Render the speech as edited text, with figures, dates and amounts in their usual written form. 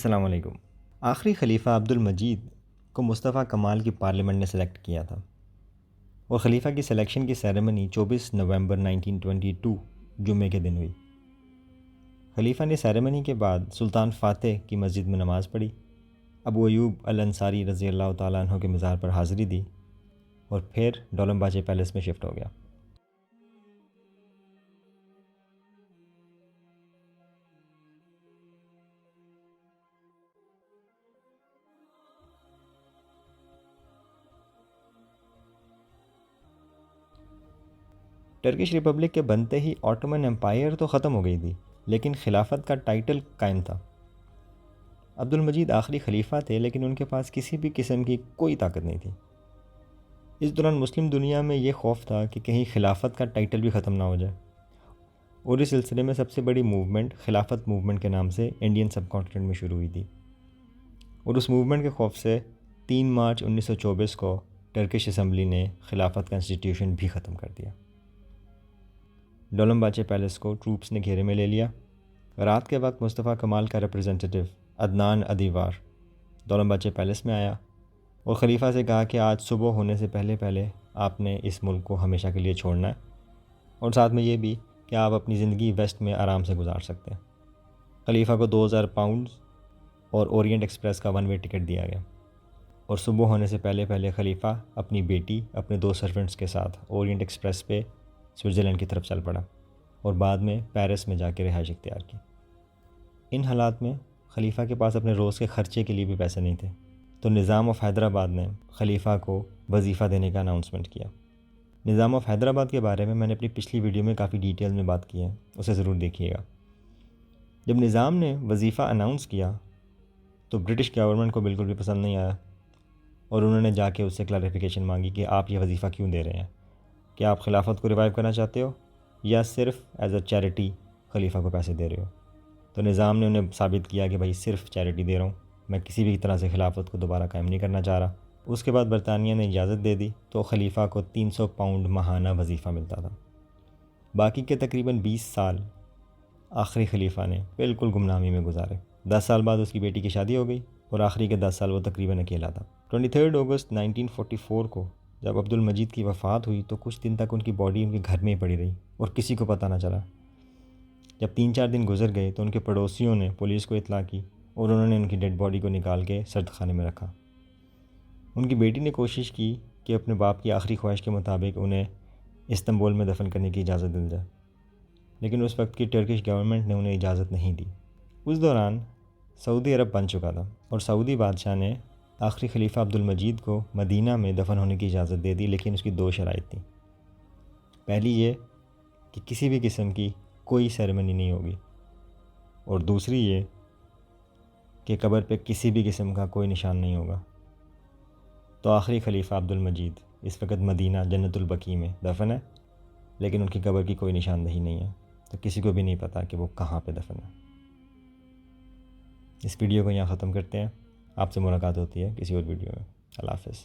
السلام علیکم۔ آخری خلیفہ عبد المجید کو مصطفیٰ کمال کی پارلیمنٹ نے سلیکٹ کیا تھا اور خلیفہ کی سلیکشن کی سیریمنی 24 نومبر 1922 جمعے کے دن ہوئی۔ خلیفہ نے سیریمنی کے بعد سلطان فاتح کی مسجد میں نماز پڑھی، ابو ایوب الانصاری رضی اللہ تعالیٰ عنہ کے مزار پر حاضری دی اور پھر ڈولمباچے پیلس میں شفٹ ہو گیا۔ ٹرکش ریپبلک کے بنتے ہی آٹومن امپائر تو ختم ہو گئی تھی، لیکن خلافت کا ٹائٹل قائم تھا۔ عبد المجید آخری خلیفہ تھے، لیکن ان کے پاس کسی بھی قسم کی کوئی طاقت نہیں تھی۔ اس دوران مسلم دنیا میں یہ خوف تھا کہ کہیں خلافت کا ٹائٹل بھی ختم نہ ہو جائے، اور اس سلسلے میں سب سے بڑی موومنٹ خلافت موومنٹ کے نام سے انڈین سب کانٹیننٹ میں شروع ہوئی تھی، اور اس موومنٹ کے خوف سے 3 مارچ 1924 کو ٹرکش اسمبلی نے خلافت کا انسٹیٹیوشن بھی ختم کر دیا۔ ڈولمباچے پیلس کو ٹروپس نے گھیرے میں لے لیا۔ رات کے وقت مصطفیٰ کمال کا ریپرزنٹیٹیو عدنان ادیوار ڈولمباچے پیلس میں آیا اور خلیفہ سے کہا کہ آج صبح ہونے سے پہلے آپ نے اس ملک کو ہمیشہ کے لیے چھوڑنا ہے، اور ساتھ میں یہ بھی کہ آپ اپنی زندگی ویسٹ میں آرام سے گزار سکتے ہیں۔ خلیفہ کو 2000 پاؤنڈ اور اورینٹ ایکسپریس کا 1 وے ٹکٹ دیا گیا، اور صبح ہونے سے پہلے خلیفہ اپنی بیٹی اپنے 2 سرونٹس کے ساتھ اورینٹ ایکسپریس پہ سوئٹزرلینڈ کی طرف چل پڑا اور بعد میں پیرس میں جا کے رہائش اختیار کی۔ ان حالات میں خلیفہ کے پاس اپنے روز کے خرچے کے لیے بھی پیسے نہیں تھے، تو نظام آف حیدرآباد نے خلیفہ کو وظیفہ دینے کا اناؤنسمنٹ کیا۔ نظام آف حیدرآباد کے بارے میں نے اپنی پچھلی ویڈیو میں کافی ڈیٹیل میں بات کی ہے، اسے ضرور دیکھیے گا۔ جب نظام نے وظیفہ اناؤنس کیا تو برٹش گورنمنٹ کو بالکل بھی پسند نہیں آیا، اور انہوں نے جا کے اس سے کلیریفیکیشن مانگی کہ آپ یہ وظیفہ کیوں دے رہے ہیں، کہ آپ خلافت کو ریوائیو کرنا چاہتے ہو یا صرف ایز اے چیریٹی خلیفہ کو پیسے دے رہے ہو؟ تو نظام نے انہیں ثابت کیا کہ بھائی صرف چیریٹی دے رہا ہوں، میں کسی بھی طرح سے خلافت کو دوبارہ قائم نہیں کرنا چاہ رہا۔ اس کے بعد برطانیہ نے اجازت دے دی تو خلیفہ کو 300 پاؤنڈ ماہانہ وظیفہ ملتا تھا۔ باقی کے تقریباً 20 سال آخری خلیفہ نے بالکل گمنامی میں گزارے۔ 10 سال بعد اس کی بیٹی کی شادی ہو گئی اور آخری کے 10 سال وہ تقریباً اکیلا تھا۔ 23 اگست 1944 کو جب عبد المجید کی وفات ہوئی تو کچھ دن تک ان کی باڈی ان کے گھر میں ہی پڑی رہی اور کسی کو پتہ نہ چلا۔ جب 3-4 دن گزر گئے تو ان کے پڑوسیوں نے پولیس کو اطلاع کی اور انہوں نے ان کی ڈیڈ باڈی کو نکال کے سرد خانے میں رکھا۔ ان کی بیٹی نے کوشش کی کہ اپنے باپ کی آخری خواہش کے مطابق انہیں استنبول میں دفن کرنے کی اجازت دل جائے، لیکن اس وقت کی ٹرکش گورنمنٹ نے انہیں اجازت نہیں دی۔ اس دوران سعودی عرب بن چکا تھا اور سعودی بادشاہ نے آخری خلیفہ عبد المجید کو مدینہ میں دفن ہونے کی اجازت دے دی، لیکن اس کی 2 شرائط تھیں۔ پہلی یہ کہ کسی بھی قسم کی کوئی سیریمنی نہیں ہوگی، اور دوسری یہ کہ قبر پہ کسی بھی قسم کا کوئی نشان نہیں ہوگا۔ تو آخری خلیفہ عبد المجید اس وقت مدینہ جنت البقیع میں دفن ہے، لیکن ان کی قبر کی کوئی نشاندہی نہیں ہے، تو کسی کو بھی نہیں پتہ کہ وہ کہاں پہ دفن ہے۔ اس ویڈیو کو یہاں ختم کرتے ہیں، آپ سے ملاقات ہوتی ہے کسی اور ویڈیو میں۔ اللہ حافظ۔